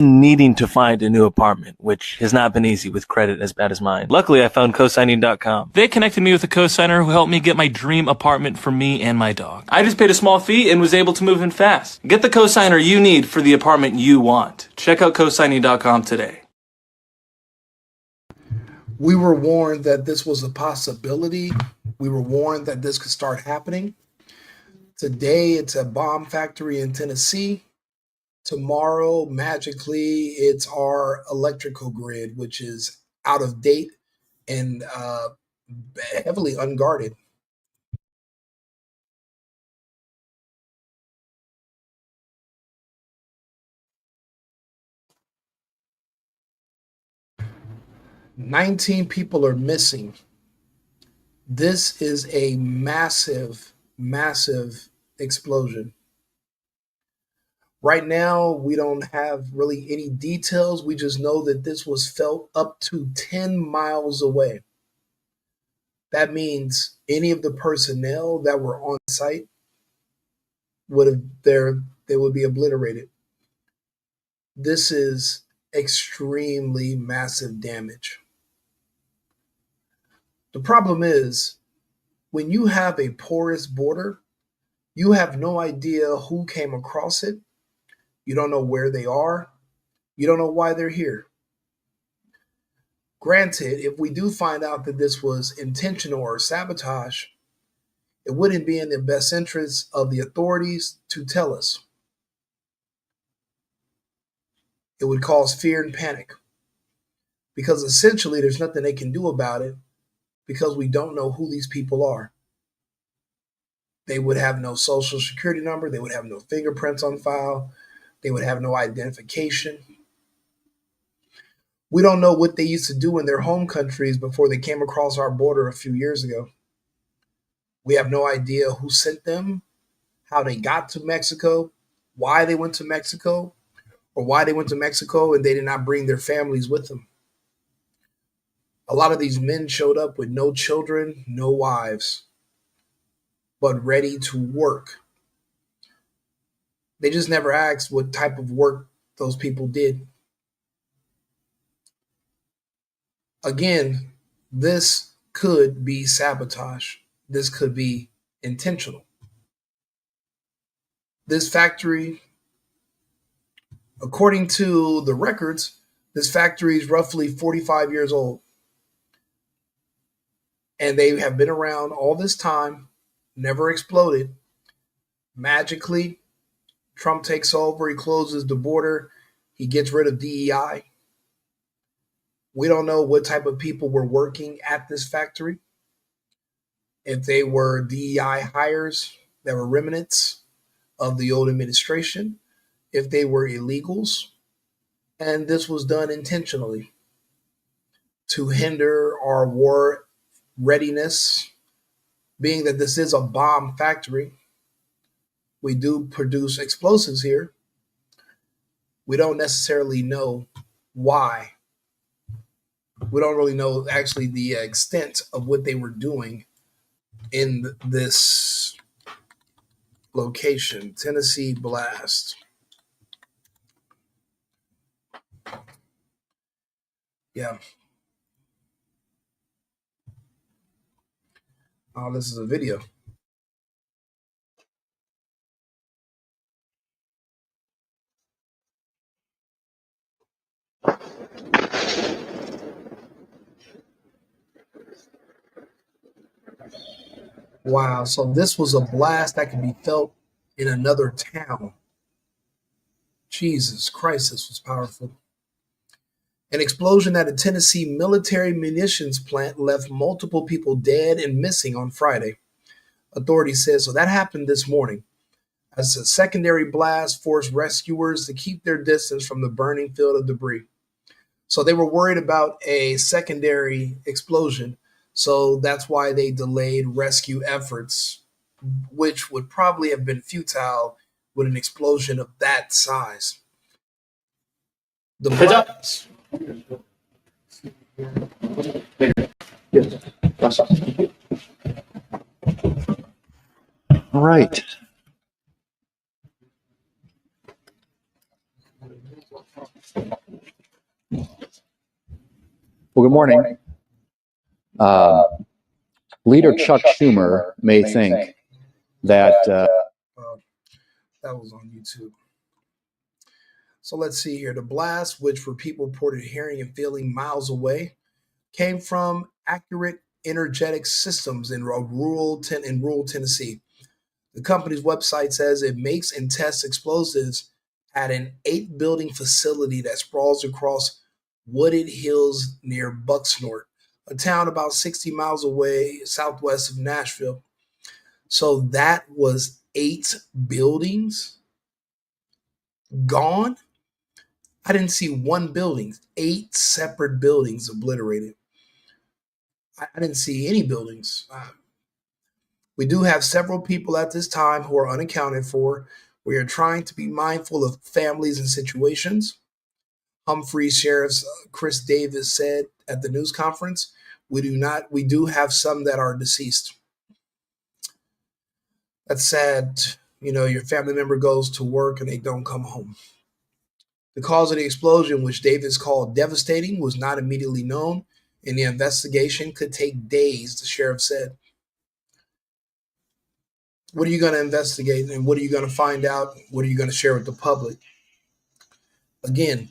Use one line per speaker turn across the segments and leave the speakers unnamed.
needing to find a new apartment, which has not been easy with credit as bad as mine. Luckily, I found cosigning.com. They connected me with a cosigner who helped me get my dream apartment for me and my dog. I just paid a small fee and was able to move in fast. Get the cosigner you need for the apartment you want. Check out cosigning.com today.
We were warned that this was a possibility. We were warned that this could start happening. Today, it's a bomb factory in Tennessee. Tomorrow, magically, it's our electrical grid, which is out of date and heavily unguarded. "19 people are missing." This is a massive, massive explosion. Right now, we don't have really any details. We just know that this was felt up to 10 miles away. That means any of the personnel that were on site they would be obliterated. This is extremely massive damage. The problem is, when you have a porous border, you have no idea who came across it. You don't know where they are. You don't know why they're here. Granted, if we do find out that this was intentional or sabotage, it wouldn't be in the best interest of the authorities to tell us. It would cause fear and panic because essentially there's nothing they can do about it because we don't know who these people are. They would have no social security number. They would have no fingerprints on file. They would have no identification. We don't know what they used to do in their home countries before they came across our border a few years ago. We have no idea who sent them, how they got to Mexico, why they went to Mexico, or why they went to Mexico and they did not bring their families with them. A lot of these men showed up with no children, no wives, but ready to work. They just never asked what type of work those people did. Again, this could be sabotage. This could be intentional. This factory, according to the records, this factory is roughly 45 years old. And they have been around all this time, never exploded. Magically, Trump takes over, he closes the border, he gets rid of DEI. We don't know what type of people were working at this factory. If they were DEI hires that were remnants of the old administration, if they were illegals, and this was done intentionally to hinder our war readiness, being that this is a bomb factory. We do produce explosives here. We don't necessarily know why. We don't really know actually the extent of what they were doing in this location. Tennessee blast. Yeah. Oh, this is a video. Wow, so this was a blast that could be felt in another town. Jesus Christ, this was powerful. An explosion at a Tennessee military munitions plant left multiple people dead and missing on Friday. Authorities said so that happened this morning as a secondary blast forced rescuers to keep their distance from the burning field of debris. So they were worried about a secondary explosion. So that's why they delayed rescue efforts, which would probably have been futile with an explosion of that size. The blast.
All right. Well, good morning. Leader Chuck Schumer may think that
that was on YouTube. So let's see here. The blast, which for people reported hearing and feeling miles away, came from accurate energetic systems in rural Tennessee. The company's website says it makes and tests explosives at an 8-building facility that sprawls across wooded hills near Bucksnort, a town about 60 miles away southwest of Nashville. So that was 8 buildings gone. I didn't see one building, 8 separate buildings obliterated. I didn't see any buildings. We do have several people at this time who are unaccounted for. We are trying to be mindful of families and situations. Humphrey Sheriff's Chris Davis said at the news conference, we do have some that are deceased. That's sad. You know, your family member goes to work and they don't come home. The cause of the explosion, which Davis called devastating, was not immediately known, and the investigation could take days, the sheriff said. What are you going to investigate, and what are you going to find out? What are you going to share with the public? Again,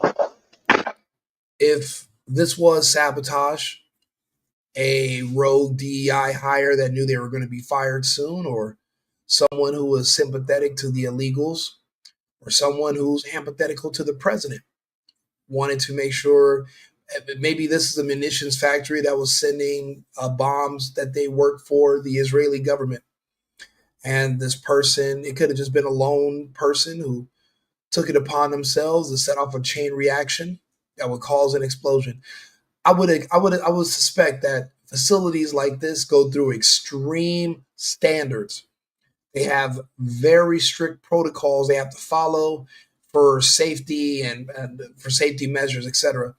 if this was sabotage, a rogue DEI hire that knew they were going to be fired soon, or someone who was sympathetic to the illegals, or someone who's empathetical to the president, wanted to make sure maybe this is a munitions factory that was sending bombs that they work for the Israeli government. And this person, it could have just been a lone person who took it upon themselves to set off a chain reaction that would cause an explosion. I would suspect that facilities like this go through extreme standards. They have very strict protocols they have to follow for safety and for safety measures, etc.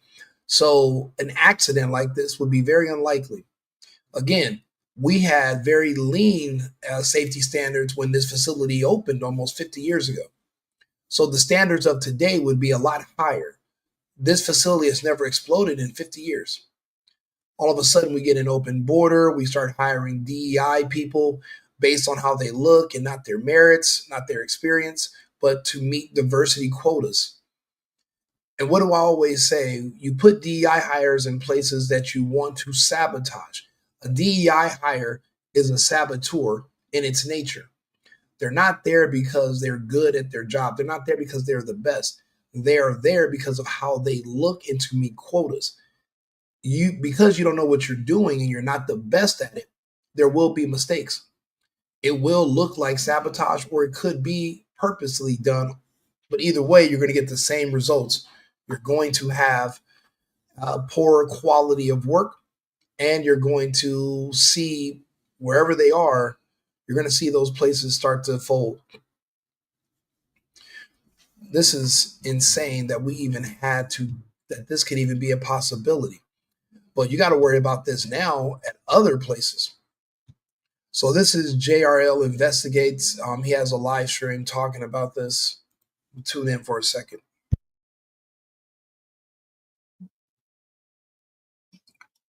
So an accident like this would be very unlikely. Again, we had very lean safety standards when this facility opened almost 50 years ago. So the standards of today would be a lot higher. This facility has never exploded in 50 years. All of a sudden, we get an open border. We start hiring DEI people based on how they look and not their merits, not their experience, but to meet diversity quotas. And what do I always say? You put DEI hires in places that you want to sabotage. A DEI hire is a saboteur in its nature. They're not there because they're good at their job. They're not there because they're the best. They are there because of how they look and to meet quotas. Because you don't know what you're doing and you're not the best at it, there will be mistakes. It will look like sabotage, or it could be purposely done. But either way, you're going to get the same results. You're going to have poor quality of work, and you're going to see wherever they are, you're going to see those places start to fold. This is insane that that this could even be a possibility. But you got to worry about this now at other places. So this is JRL Investigates. He has a live stream talking about this. Tune in for a second.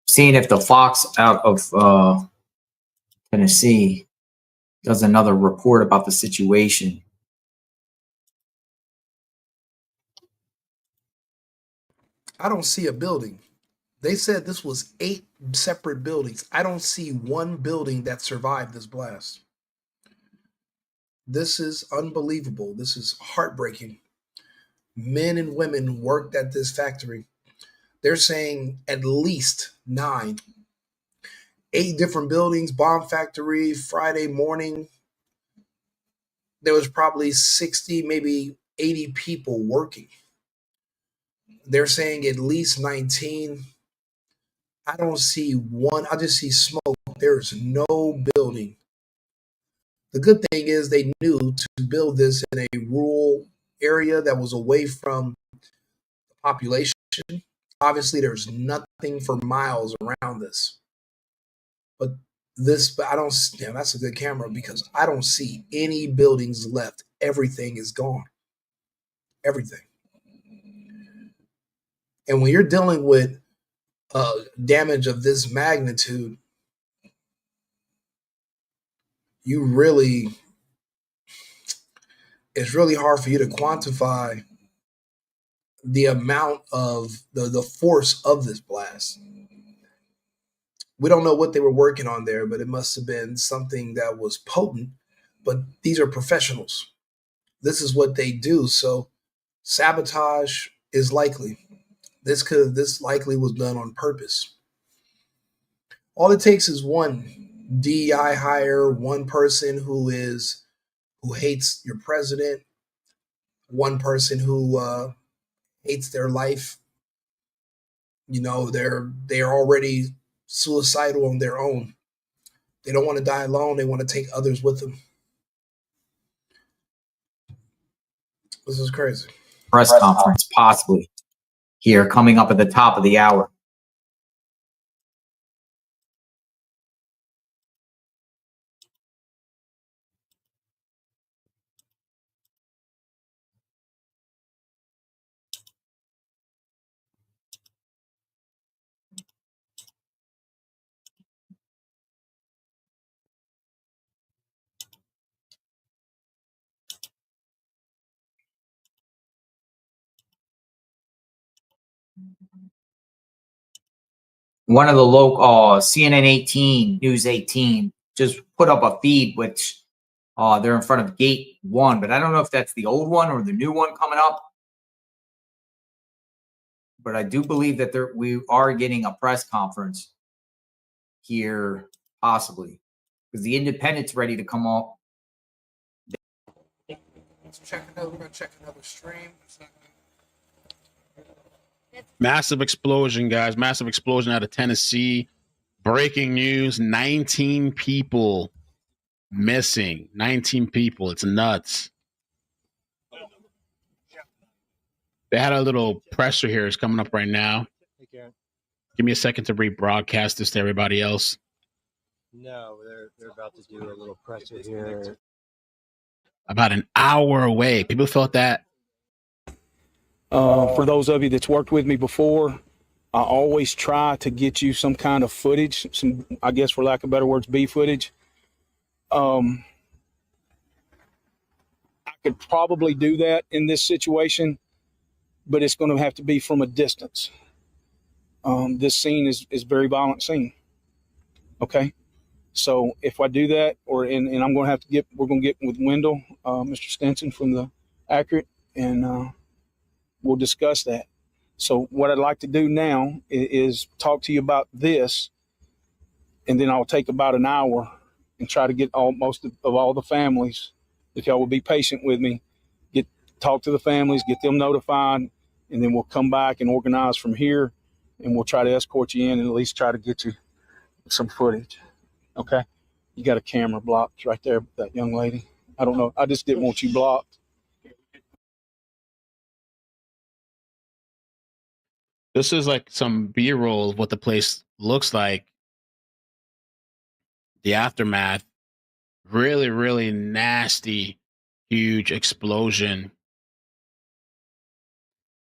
Seeing if the Fox out of Tennessee does another report about the situation.
I don't see a building. They said this was 8 separate buildings. I don't see one building that survived this blast. This is unbelievable. This is heartbreaking. Men and women worked at this factory. They're saying at least 9. 8 different buildings, bomb factory, Friday morning. There was probably 60, maybe 80 people working. They're saying at least 19. I don't see one. I just see smoke. There's no building. The good thing is they knew to build this in a rural area that was away from the population. Obviously, there's nothing for miles around this. But I don't, yeah, that's a good camera because I don't see any buildings left. Everything is gone. Everything. And when you're dealing with damage of this magnitude, you really, it's really hard for you to quantify the amount of the force of this blast. We don't know what they were working on there, but it must have been something that was potent. But these are professionals. This is what they do. So sabotage is likely. This likely was done on purpose. All it takes is one DEI hire, one person who hates your president, one person who hates their life. You know, they're already suicidal on their own. They don't want to die alone. They want to take others with them. This is crazy.
Press conference, possibly here coming up at the top of the hour. One of the local CNN 18, News 18, just put up a feed which they're in front of gate 1, but I don't know if that's the old one or the new one coming up. But I do believe that we are getting a press conference here, possibly, because the Independent's ready to come up.
Let's check another. We're gonna check another stream.
Massive explosion, guys. Massive explosion out of Tennessee. Breaking news, 19 people missing. 19 people. It's nuts. They had a little presser here. It's coming up right now. Give me a second to rebroadcast this to everybody else.
No, they're about to do a little presser here.
About an hour away. People felt that.
For those of you that's worked with me before, I always try to get you some kind of footage, some, I guess for lack of better words, B footage. I could probably do that in this situation, but it's going to have to be from a distance. This scene is very violent scene. Okay. So if I do that, and I'm going to have to we're going to get with Wendell, Mr. Stinson from the Accurate, and we'll discuss that. So what I'd like to do now is talk to you about this, and then I'll take about an hour and try to get most of all the families, if y'all will be patient with me, talk to the families, get them notified, and then we'll come back and organize from here, and we'll try to escort you in and at least try to get you some footage. Okay? You got a camera blocked right there, that young lady. I don't know. I just didn't want you blocked.
This is like some B-roll of what the place looks like. The aftermath. Really, really nasty, huge explosion.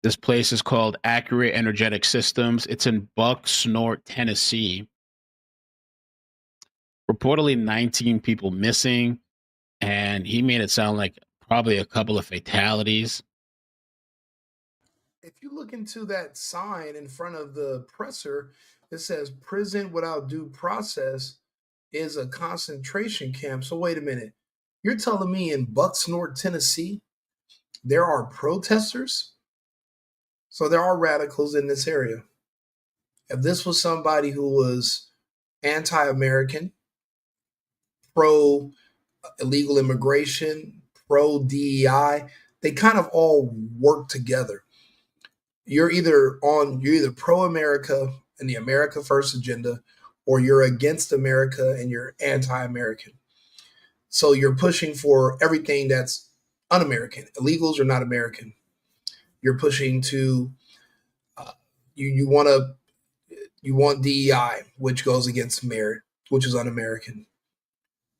This place is called Accurate Energetic Systems. It's in Bucksnort, Tennessee. Reportedly 19 people missing, and he made it sound like probably a couple of fatalities.
If you look into that sign in front of the presser, it says prison without due process is a concentration camp. So wait a minute. You're telling me in Bucksnort, Tennessee, there are protesters? So there are radicals in this area. If this was somebody who was anti-American, pro illegal immigration, pro DEI, they kind of all work together. You're either pro-America and the America First agenda, or you're against America and you're anti-American. So you're pushing for everything that's un-American. Illegals are not American. You're pushing to you want DEI, which goes against merit, which is un-American.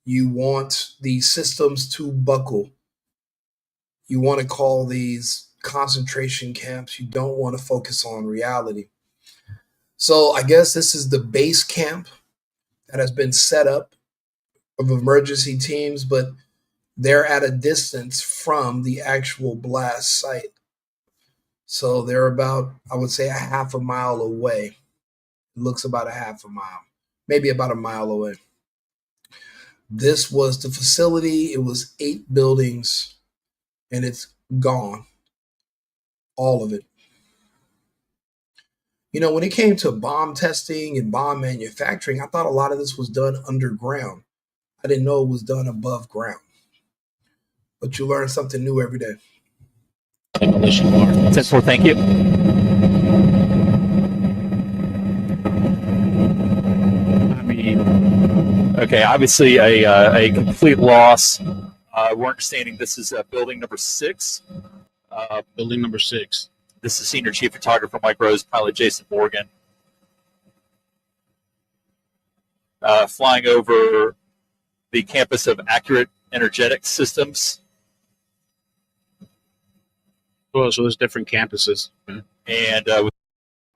You want these systems to buckle. You want to call these concentration camps. You don't want to focus on reality. So I guess this is the base camp that has been set up of emergency teams, but they're at a distance from the actual blast site. So they're about, I would say, a half a mile away. It looks about a half a mile, maybe about a mile away. This was the facility. It was 8 buildings, and it's gone. All of it. You know, when it came to bomb testing and bomb manufacturing, I thought a lot of this was done underground. I didn't know it was done above ground. But you learn something new every day.
Demolition bar.
10-4, thank you.
I mean,
Okay, obviously a complete loss. We're understanding this is building number 6.
building number 6.
This is Senior Chief Photographer Mike Rose, pilot Jason Morgan. Flying over the campus of Accurate Energetic Systems.
Oh, so there's different campuses.
And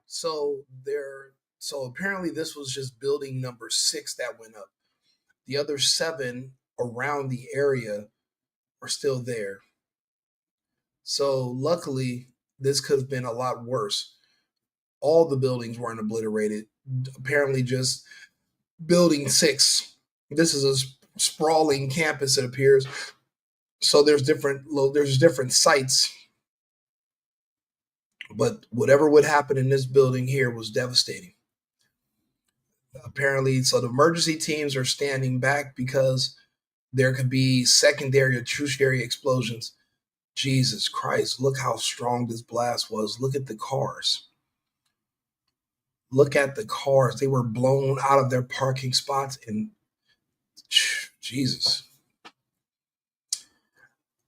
So apparently this was just building number 6 that went up. The other 7 around the area are still there. So luckily, this could have been a lot worse. All the buildings weren't obliterated. Apparently just building 6. This is a sprawling campus, it appears. So there's different sites. But whatever would happen in this building here was devastating. Apparently, so the emergency teams are standing back because there could be secondary or tertiary explosions. Jesus Christ, look how strong this blast was. Look at the cars. Look at the cars. They were blown out of their parking spots, and Jesus.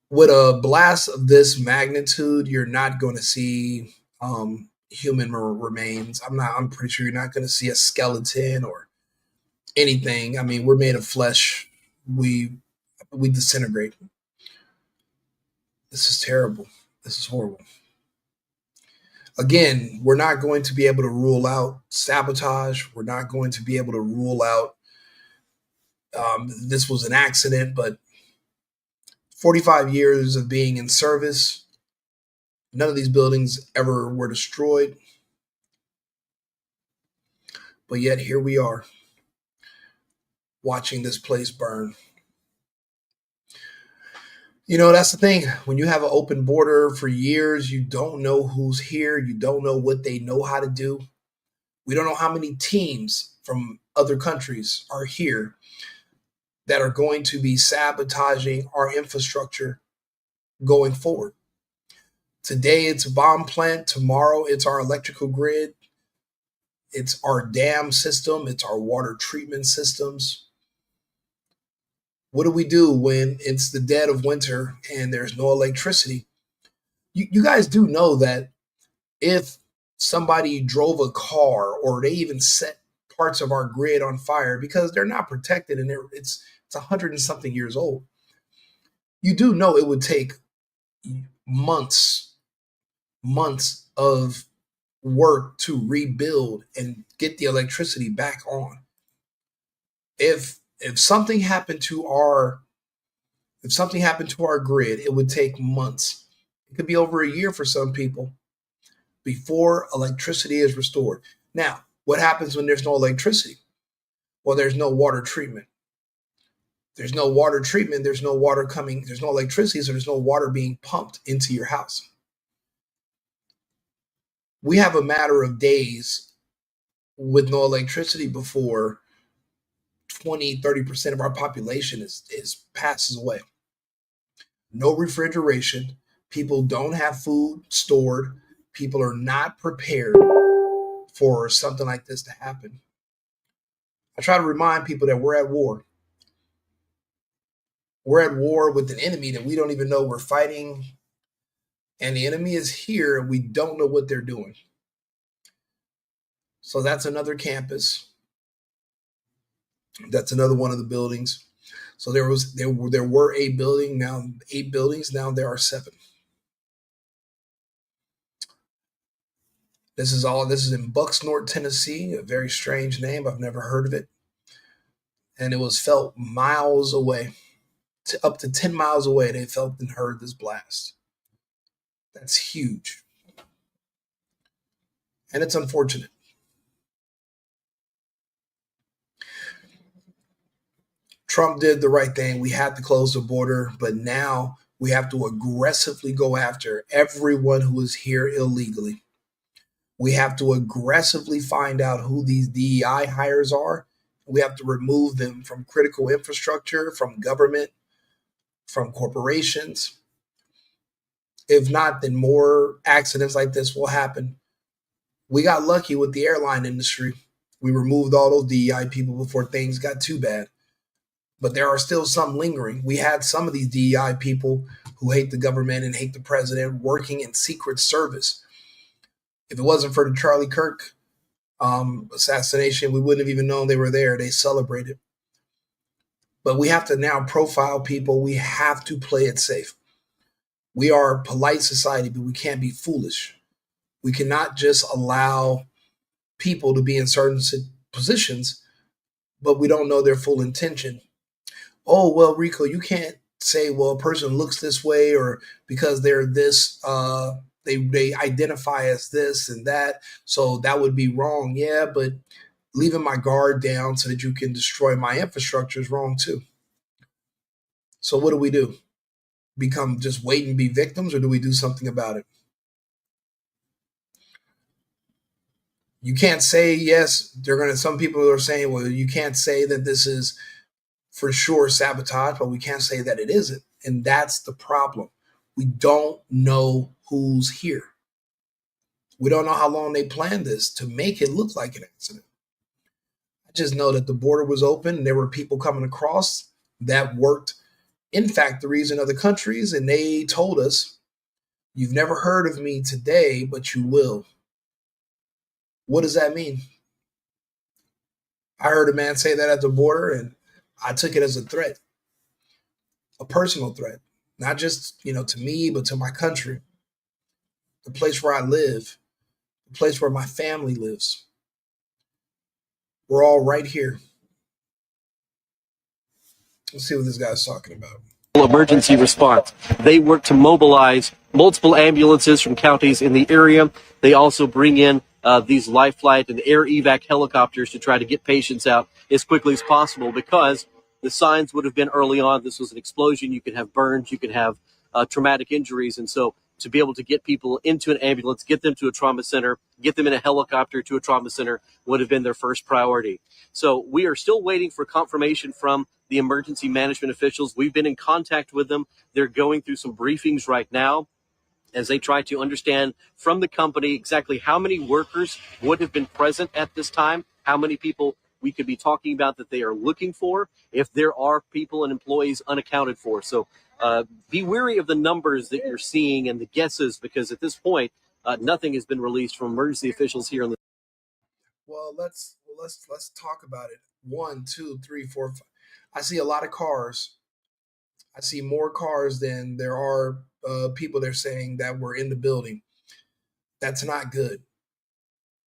With a blast of this magnitude, you're not going to see human remains. I'm pretty sure you're not going to see a skeleton or anything. I mean, we're made of flesh. We disintegrate. This is terrible. This is horrible. Again, we're not going to be able to rule out sabotage. We're not going to be able to rule out this was an accident, but 45 years of being in service, none of these buildings ever were destroyed. But yet here we are, watching this place burn. You know, that's the thing. When you have an open border for years, you don't know who's here. You don't know what they know how to do. We don't know how many teams from other countries are here that are going to be sabotaging our infrastructure going forward. Today, it's a bomb plant. Tomorrow, it's our electrical grid. It's our dam system. It's our water treatment systems. What do we do when it's the dead of winter and there's no electricity? You guys do know that if somebody drove a car or they even set parts of our grid on fire because they're not protected and it's 100 and something years old, you do know it would take months of work to rebuild and get the electricity back on. If something happened to our grid, it would take months. It could be over a year for some people before electricity is restored. Now, what happens when there's no electricity? Well, there's no water treatment. There's no water treatment, there's no water coming, there's no electricity, so there's no water being pumped into your house. We have a matter of days with no electricity before 20-30% of our population is passes away. No refrigeration. People don't have food stored. People are not prepared for something like this to happen. I try to remind people that we're at war. We're at war with an enemy that we don't even know we're fighting. And the enemy is here and we don't know what they're doing. So that's another campus. That's another one of the buildings. So there were 8 buildings, now there are 7. This is in Bucksnort, Tennessee, a very strange name. I've never heard of it. And it was felt miles away, up to 10 miles away. They felt and heard this blast. That's huge. And it's unfortunate. Trump did the right thing. We had to close the border, but now we have to aggressively go after everyone who is here illegally. We have to aggressively find out who these DEI hires are. We have to remove them from critical infrastructure, from government, from corporations. If not, then more accidents like this will happen. We got lucky with the airline industry. We removed all those DEI people before things got too bad. But there are still some lingering. We had some of these DEI people who hate the government and hate the president working in secret service. If it wasn't for the Charlie Kirk assassination, we wouldn't have even known they were there. They celebrated. But we have to now profile people. We have to play it safe. We are a polite society, but we can't be foolish. We cannot just allow people to be in certain positions, but we don't know their full intention. Oh, well, Rico, you can't say, well, a person looks this way or because they're this, they identify as this and that, so that would be wrong. Yeah, but leaving my guard down so that you can destroy my infrastructure is wrong too. So what do? Become just wait and be victims, or do we do something about it? You can't say, yes, some people are saying, well, you can't say that this is for sure sabotage, but we can't say that it isn't. And that's the problem. We don't know who's here. We don't know how long they planned this to make it look like an accident. I just know that the border was open and there were people coming across that worked in factories in other countries, and they told us, you've never heard of me today, but you will. What does that mean? I heard a man say that at the border, and I took it as a threat, a personal threat, not just, to me, but to my country, the place where I live, the place where my family lives. We're all right here. Let's see what this guy's talking about.
Emergency response. They work to mobilize multiple ambulances from counties in the area. They also bring in these life flight and air evac helicopters to try to get patients out as quickly as possible, because the signs would have been early on. This was an explosion. You could have burns. You could have traumatic injuries. And so to be able to get people into an ambulance, get them to a trauma center, get them in a helicopter to a trauma center would have been their first priority. So we are still waiting for confirmation from the emergency management officials. We've been in contact with them. They're going through some briefings right now as they try to understand from the company exactly how many workers would have been present at this time, how many people we could be talking about that they are looking for, if there are people and employees unaccounted for. So be wary of the numbers that you're seeing and the guesses, because at this point, nothing has been released from emergency officials here in the.
Well, let's talk about it. 1, 2, 3, 4, 5. I see a lot of cars. I see more cars than there are people they're saying that were in the building. That's not good.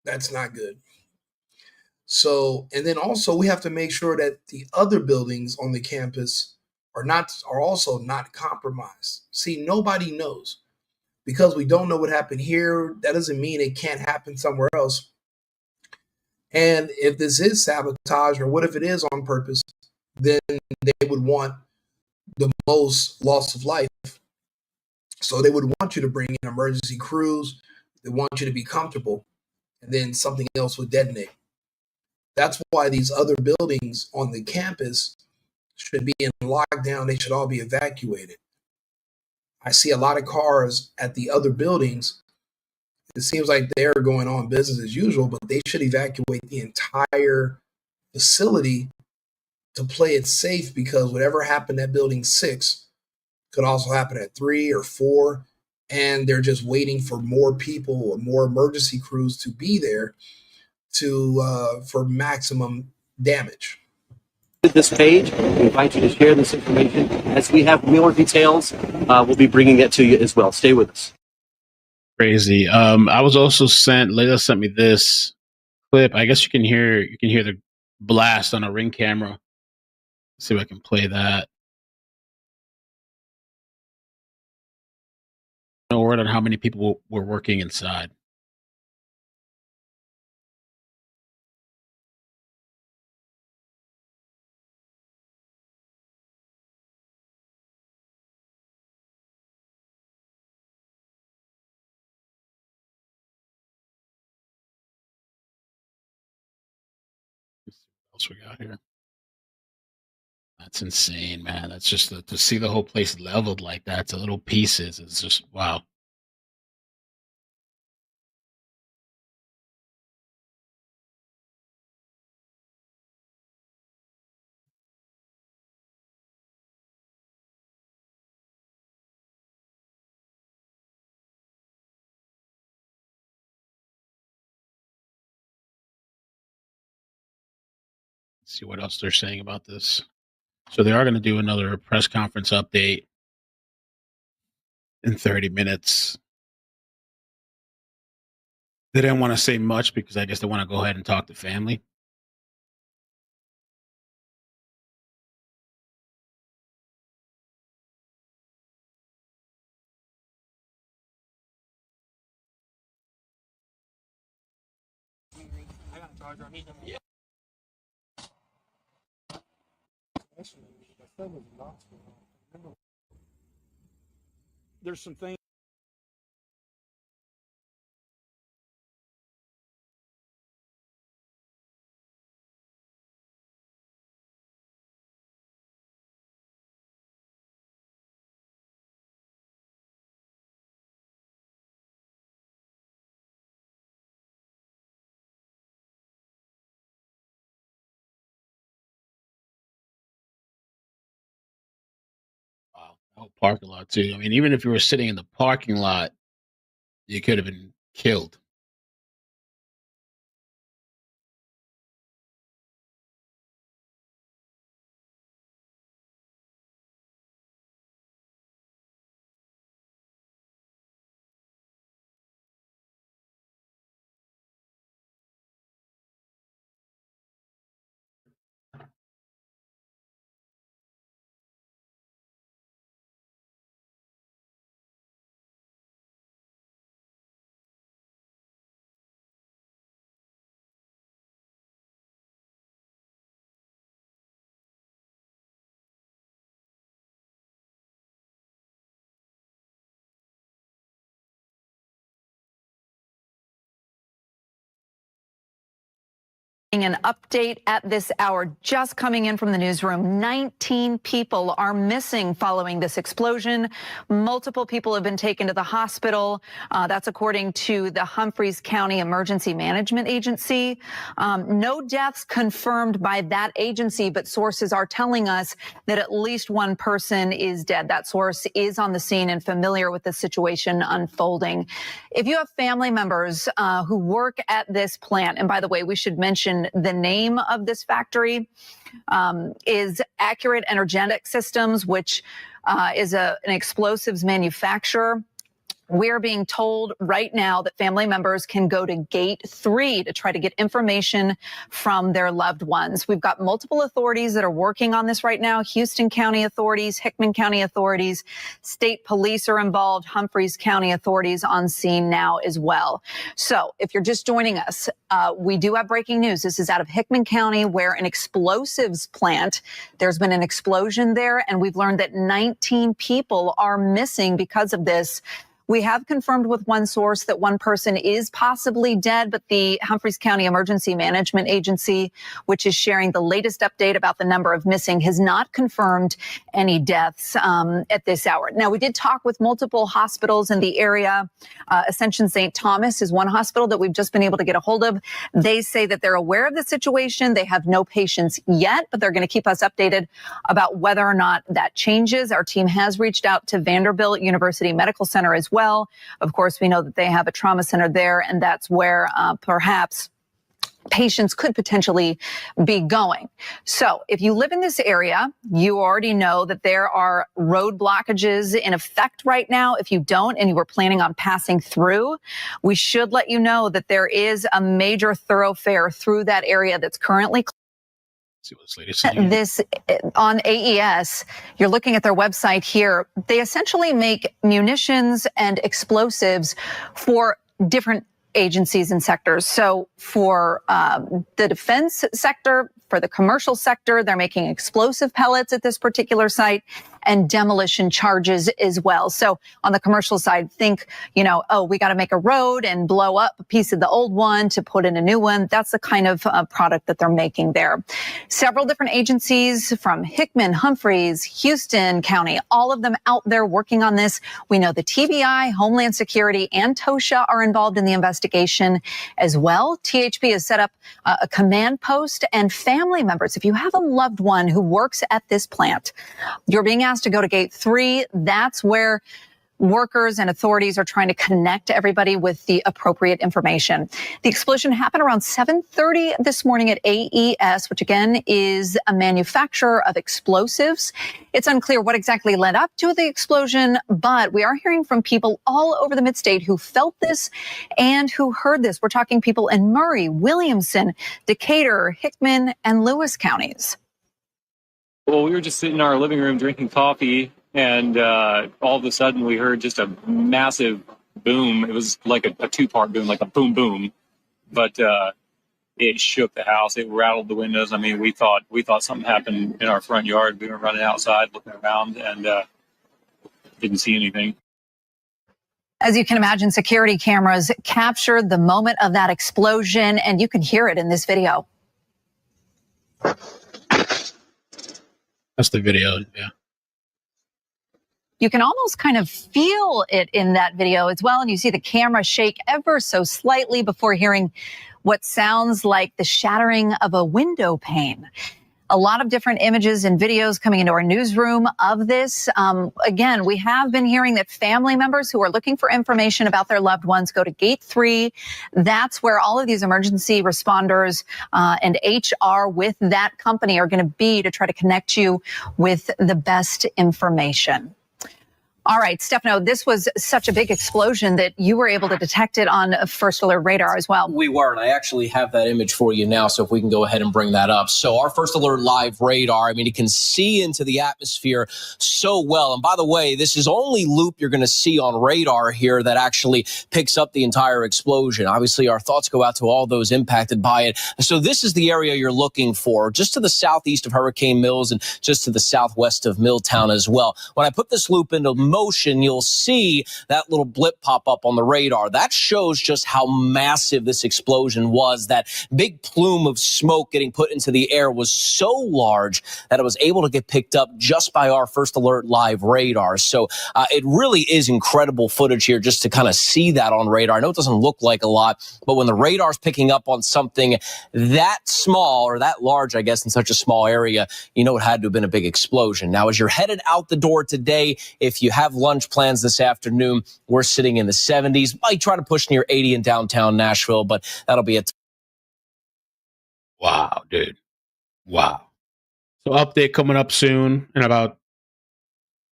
That's not good. So, and then also we have to make sure that the other buildings on the campus are also not compromised. See, nobody knows. Because we don't know what happened here, that doesn't mean it can't happen somewhere else. And if this is sabotage, or what if it is on purpose, then they would want the most loss of life. So they would want you to bring in emergency crews. They want you to be comfortable, and then something else would detonate. That's why these other buildings on the campus should be in lockdown. They should all be evacuated. I see a lot of cars at the other buildings. It seems like they're going on business as usual, but they should evacuate the entire facility to play it safe, because whatever happened at building 6 could also happen at 3 or 4. And they're just waiting for more people or more emergency crews to be there for maximum damage.
This page, we invite you to share this information. As we have more details, we'll be bringing that to you as well. Stay with us.
Crazy. I was also Layla sent me this clip. I guess you can hear the blast on a Ring camera. Let's see if I can play that. No word on how many people were working inside. Let's see what else we got here. That's insane, man. That's just to see the whole place leveled like that to little pieces. It's just wow. Let's see what else they're saying about this. So they are going to do another press conference update in 30 minutes. They didn't want to say much because I guess they want to go ahead and talk to family. Yeah.
There's some things.
Wow. The whole parking lot too. I mean, even if you were sitting in the parking lot, you could have been killed.
An update at this hour just coming in from the newsroom. 19 people are missing following this explosion. Multiple people have been taken to the hospital. That's according to the Humphreys County Emergency Management Agency. No deaths confirmed by that agency, but sources are telling us that at least one person is dead. That source is on the scene and familiar with the situation unfolding. If you have family members who work at this plant, and by the way, we should mention the name of this factory is Accurate Energetic Systems, which is an explosives manufacturer. We're being told right now that family members can go to Gate 3 to try to get information from their loved ones. We've got multiple authorities that are working on this right now. Houston County authorities, Hickman County authorities, state police are involved, Humphreys County authorities on scene now as well. So if you're just joining us, we do have breaking news. This is out of Hickman County, where an explosives plant, there's been an explosion there, and we've learned that 19 people are missing because of this. We have confirmed with one source that one person is possibly dead, but the Humphreys County Emergency Management Agency, which is sharing the latest update about the number of missing, has not confirmed any deaths at this hour. Now, we did talk with multiple hospitals in the area. Ascension St. Thomas is one hospital that we've just been able to get a hold of. They say that they're aware of the situation. They have no patients yet, but they're going to keep us updated about whether or not that changes. Our team has reached out to Vanderbilt University Medical Center as well. Of course, we know that they have a trauma center there, and that's where perhaps patients could potentially be going. So if you live in this area, you already know that there are road blockages in effect right now. If you don't and you were planning on passing through, we should let you know that there is a major thoroughfare through that area that's currently
See what this lady's saying.
this on AES. You're looking at their website here. They essentially make munitions and explosives for different agencies and sectors. So for the defense sector, for the commercial sector, they're making explosive pellets at this particular site and demolition charges as well. So on the commercial side, think, oh, we got to make a road and blow up a piece of the old one to put in a new one. That's the kind of product that they're making there. Several different agencies from Hickman, Humphreys, Houston County, all of them out there working on this. We know the TBI, Homeland Security, and TOSHA are involved in the investigation as well. THP has set up a command post, and family members, if you have a loved one who works at this plant, you're being asked to go to gate 3. That's where workers and authorities are trying to connect everybody with the appropriate information. The explosion happened around 7:30 this morning at AES, which again is a manufacturer of explosives. It's unclear what exactly led up to the explosion, but we are hearing from people all over the mid-state who felt this and who heard this. We're talking people in Murray, Williamson, Decatur, Hickman, and Lewis counties.
Well, we were just sitting in our living room drinking coffee, and all of a sudden we heard just a massive boom. It was like a two-part boom, like a boom, boom. But it shook the house. It rattled the windows. I mean, we thought something happened in our front yard. We were running outside, looking around, and didn't see anything.
As you can imagine, security cameras captured the moment of that explosion, and you can hear it in this video.
That's the video, yeah.
You can almost kind of feel it in that video as well. And you see the camera shake ever so slightly before hearing what sounds like the shattering of a window pane. A lot of different images and videos coming into our newsroom of this. Again, we have been hearing that family members who are looking for information about their loved ones go to gate 3. That's where all of these emergency responders and HR with that company are going to be to try to connect you with the best information. All right, Stefano, this was such a big explosion that you were able to detect it on First Alert radar as well.
We were, and I actually have that image for you now, so if we can go ahead and bring that up. So our First Alert live radar, I mean, it can see into the atmosphere so well. And by the way, this is only loop you're going to see on radar here that actually picks up the entire explosion. Obviously, our thoughts go out to all those impacted by it. So this is the area you're looking for, just to the southeast of Hurricane Mills and just to the southwest of Milltown as well. When I put this loop into motion, you'll see that little blip pop up on the radar. That shows just how massive this explosion was. That big plume of smoke getting put into the air was so large that it was able to get picked up just by our First Alert live radar. So it really is incredible footage here just to kind of see that on radar. I know it doesn't look like a lot, but when the radar's picking up on something that small or that large, I guess, in such a small area, you know it had to have been a big explosion. Now, as you're headed out the door today, if you have lunch plans this afternoon, we're sitting in the 70s. Might try to push near 80 in downtown Nashville, but that'll be it.
Wow, dude. Wow. So update coming up soon in about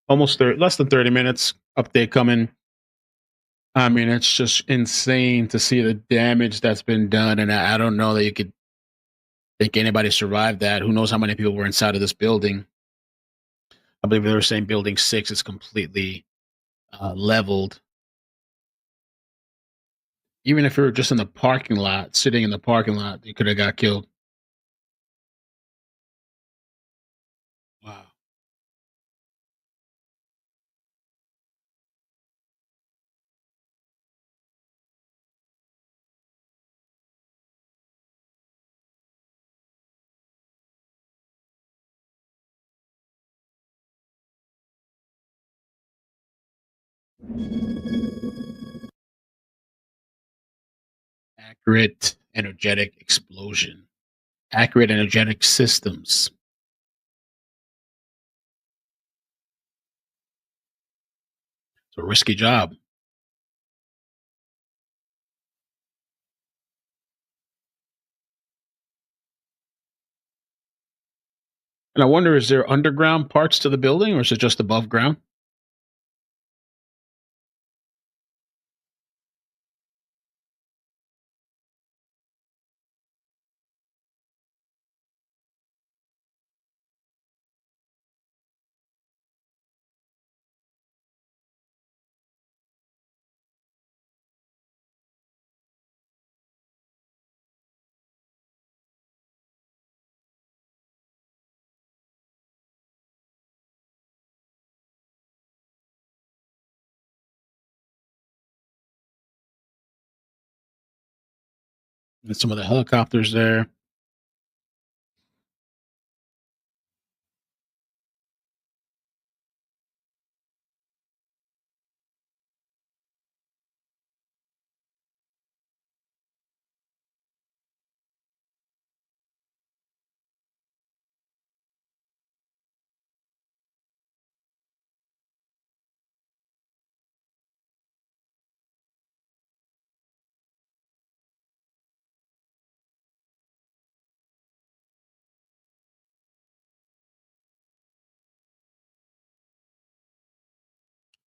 almost less than 30 minutes. Update coming. I mean, it's just insane to see the damage that's been done. And I don't know that you could think anybody survived that. Who knows how many people were inside of this building. I believe they were saying building 6 is completely leveled. Even if you were just in the parking lot, sitting in the parking lot, you could have got killed. Wow. Accurate energetic explosion. Accurate energetic systems. It's a risky job. And I wonder, is there underground parts to the building, or is it just above ground? And some of the helicopters there.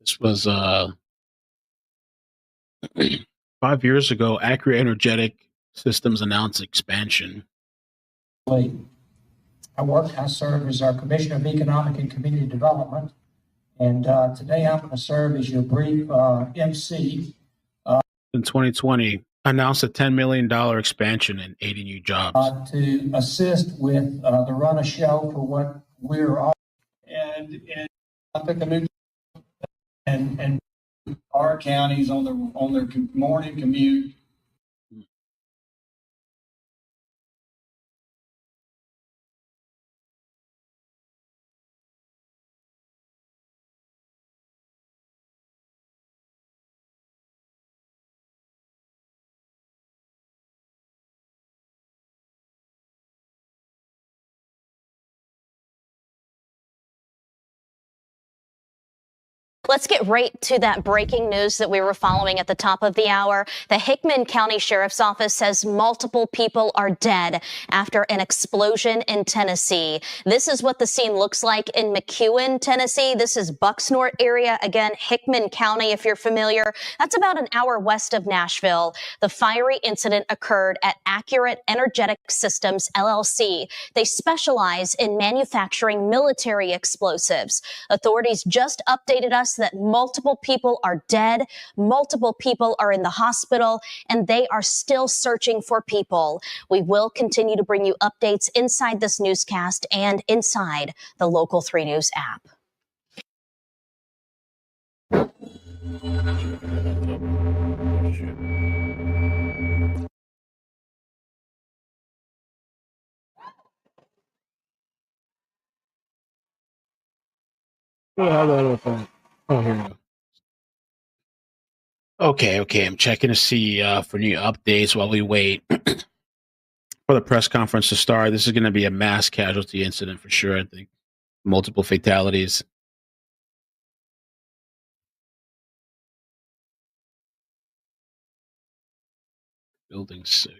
This was 5 years ago. Accurate Energetic Systems announced expansion.
I serve as our Commissioner of Economic and Community Development. And today I'm going to serve as your brief MC.
In 2020, announced a $10 million expansion and 80 new jobs.
To assist with the run of show for what we're all. And I think a new and our counties on their morning commute.
Let's get right to that breaking news that we were following at the top of the hour. The Hickman County Sheriff's Office says multiple people are dead after an explosion in Tennessee. This is what the scene looks like in McEwen, Tennessee. This is Bucksnort area. Again, Hickman County, if you're familiar. That's about an hour west of Nashville. The fiery incident occurred at Accurate Energetic Systems, LLC. They specialize in manufacturing military explosives. Authorities just updated us that multiple people are dead, multiple people are in the hospital, and they are still searching for people. We will continue to bring you updates inside this newscast and inside the Local 3 News app.
Oh, here we go. Okay. I'm checking to see for new updates while we wait for the press conference to start. This is going to be a mass casualty incident for sure. I think multiple fatalities. Building 6.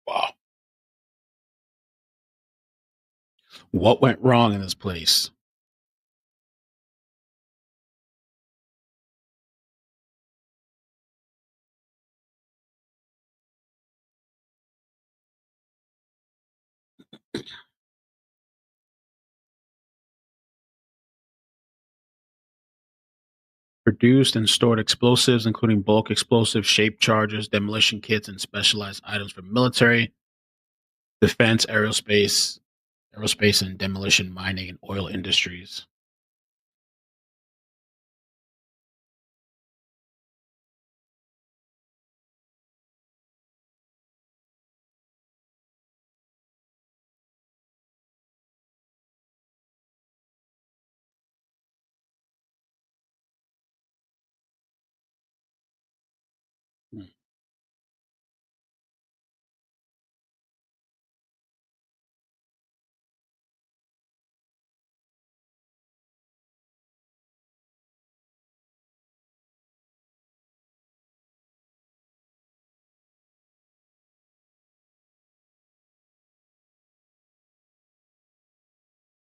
Wow. What went wrong in this place? Produced and stored explosives, including bulk explosives, shaped charges, demolition kits, and specialized items for military, defense, aerospace, and demolition, mining, and oil industries.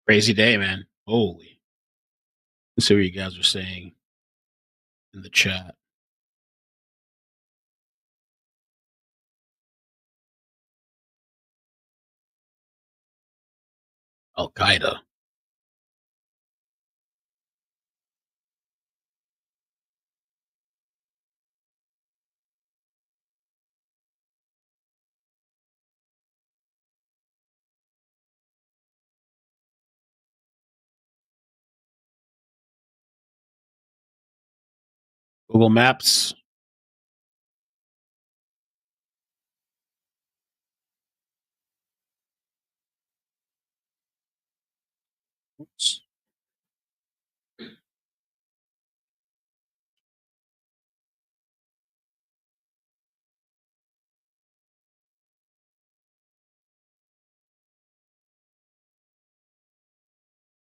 Crazy day, man. Holy. Let's see what you guys are saying in the chat. Al Qaeda. Google Maps. Oops.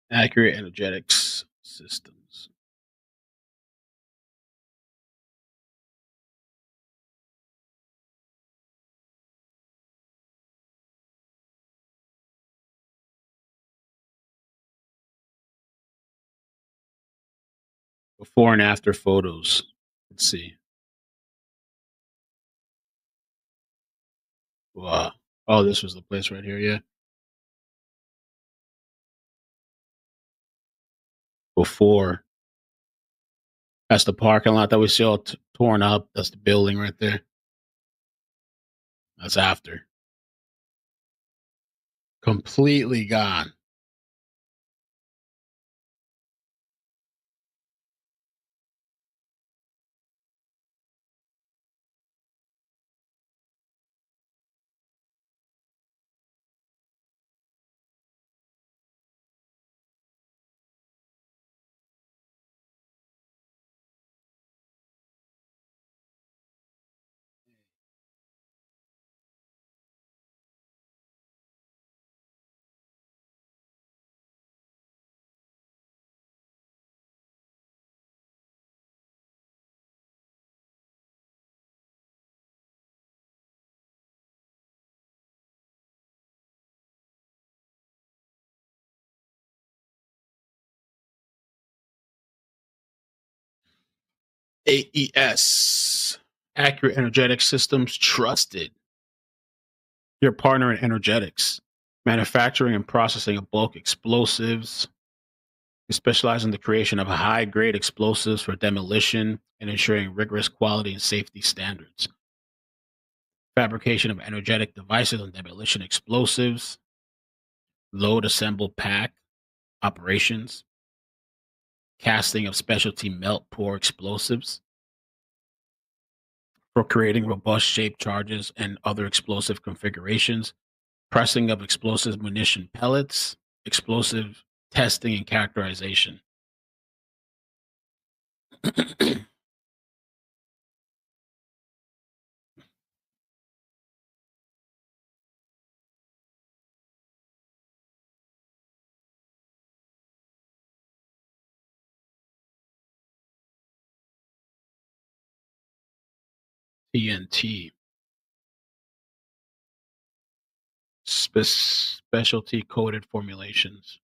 Accurate energetics systems. Before and after photos. Let's see. Wow. Oh, this was the place right here. Yeah. Before. That's the parking lot that we see all torn up. That's the building right there. That's after. Completely gone. AES. Accurate Energetic Systems Trusted. Your partner in energetics. Manufacturing and processing of bulk explosives. We specialize in the creation of high grade explosives for demolition and ensuring rigorous quality and safety standards. Fabrication of energetic devices and demolition explosives. Load, assemble, pack operations. Casting of specialty melt pour explosives. For creating robust shaped charges and other explosive configurations. Pressing of explosive munition pellets. Explosive testing and characterization. TNT. Specialty coded formulations.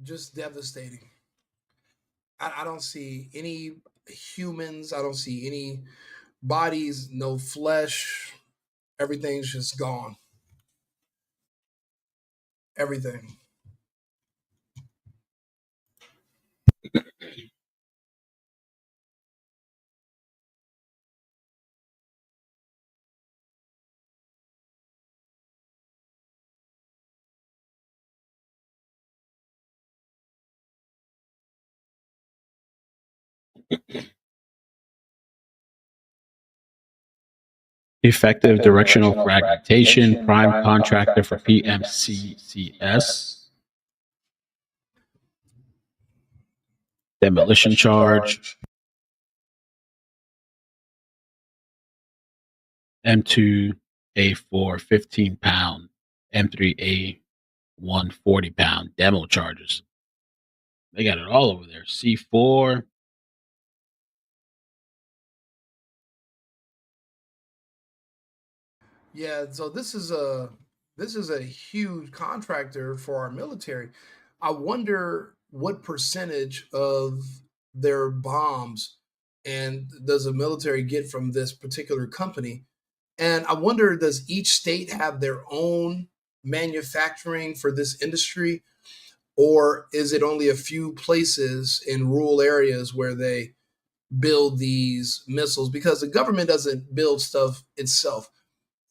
Just devastating. I don't see any humans. I don't see any bodies, no flesh. Everything's just gone. Everything.
Effective directional fragmentation, prime contractor for PMCCS. Demolition charge. M2A4 15 pound, M3A1 40 pound demo charges. They got it all over there. C4.
Yeah, so this is a huge contractor for our military. I wonder what percentage of their bombs and does the military get from this particular company? And I wonder, does each state have their own manufacturing for this industry, or is it only a few places in rural areas where they build these missiles? Because the government doesn't build stuff itself.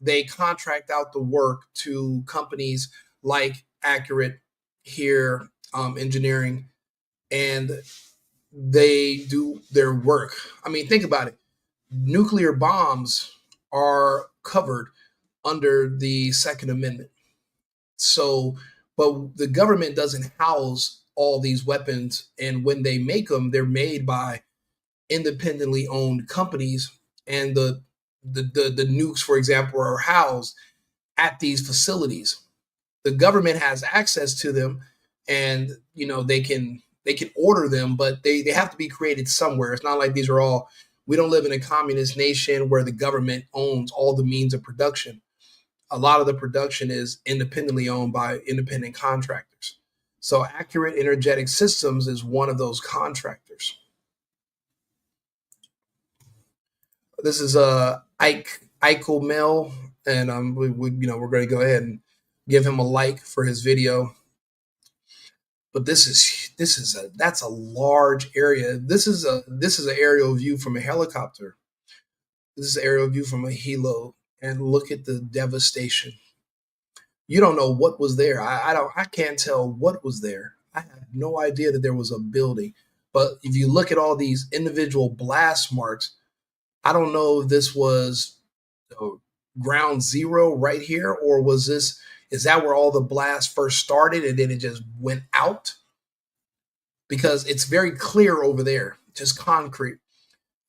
They contract out the work to companies like Accurate here, engineering, and they do their work. I mean, think about it. Nuclear bombs are covered under the Second Amendment. So, but the government doesn't house all these weapons. And when they make them, they're made by independently owned companies. And the nukes, for example, are housed at these facilities. The government has access to them, and they can order them, but they have to be created somewhere. It's not like these are all. We don't live in a communist nation where the government owns all the means of production. A lot of the production is independently owned by independent contractors. So Accurate Energetic Systems is one of those contractors. This is Eichel Mel, and we're going to go ahead and give him a like for his video. But that's a large area. This is an aerial view from a helicopter. This is an aerial view from a helo, and look at the devastation. You don't know what was there. I can't tell what was there. I have no idea that there was a building. But if you look at all these individual blast marks, I don't know if this was ground zero right here, or is that where all the blasts first started and then it just went out? Because it's very clear over there, just concrete.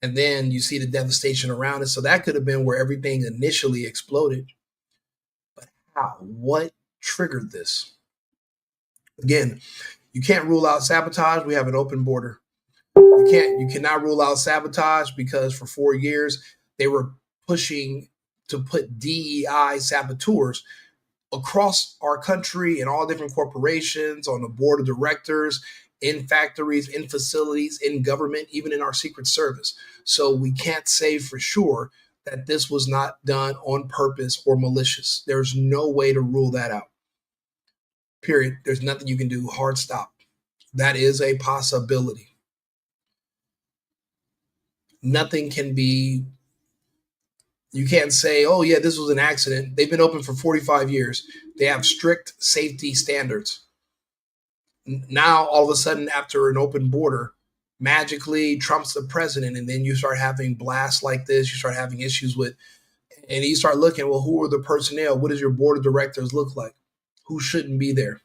And then you see the devastation around it. So that could have been where everything initially exploded. But how? What triggered this? Again, you can't rule out sabotage. We have an open border. You cannot rule out sabotage because for 4 years they were pushing to put DEI saboteurs across our country and all different corporations on the board of directors, in factories, in facilities, in government, even in our Secret Service. So we can't say for sure that this was not done on purpose or malicious. There's no way to rule that out. Period. There's nothing you can do. Hard stop. That is a possibility. Nothing can be, you can't say, oh yeah, this was an accident. They've been open for 45 years. They have strict safety standards. Now, all of a sudden, after an open border, magically Trump's the president, and then you start having blasts like this. You start having issues with, and you start looking, well, who are the personnel? What does your board of directors look like? Who shouldn't be there?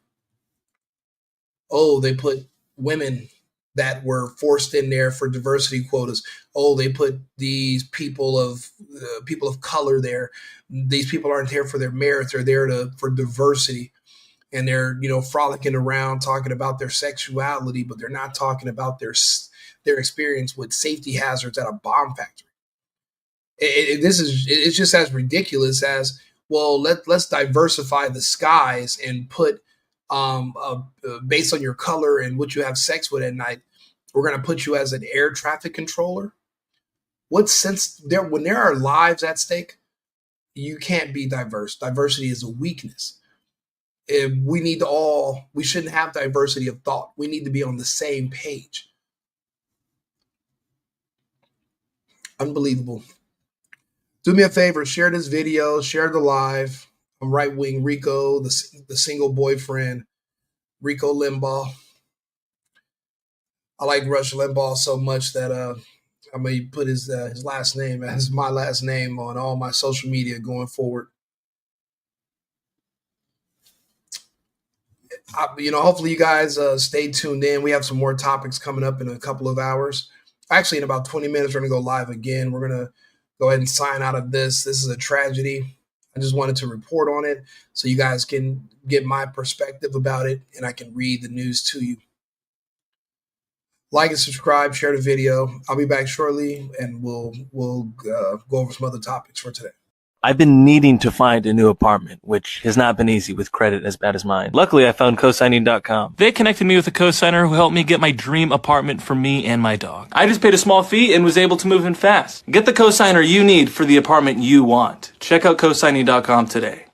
Oh, they put women that were forced in there for diversity quotas. Oh, they put these people of color there. These people aren't here for their merits. They're there for diversity. And they're, frolicking around talking about their sexuality, but they're not talking about their experience with safety hazards at a bomb factory. It's just as ridiculous as, well, let's diversify the skies and put based on your color and what you have sex with at night, we're going to put you as an air traffic controller. What sense there when there are lives at stake? You can't be diverse. Diversity is a weakness. We shouldn't have diversity of thought. We need to be on the same page. Unbelievable. Do me a favor, share this video, share the live. I'm Right Wing Rico, the single boyfriend, Rico Limbaugh. I like Rush Limbaugh so much that I may put his last name as my last name on all my social media going forward. Hopefully you guys stay tuned in. We have some more topics coming up in a couple of hours. Actually, in about 20 minutes, we're going to go live again. We're going to go ahead and sign out of this. This is a tragedy. I just wanted to report on it so you guys can get my perspective about it, and I can read the news to you. Like and subscribe, share the video. I'll be back shortly, and we'll go over some other topics for today.
I've been needing to find a new apartment, which has not been easy with credit as bad as mine. Luckily, I found cosigning.com. They connected me with a cosigner who helped me get my dream apartment for me and my dog. I just paid a small fee and was able to move in fast. Get the cosigner you need for the apartment you want. Check out cosigning.com today.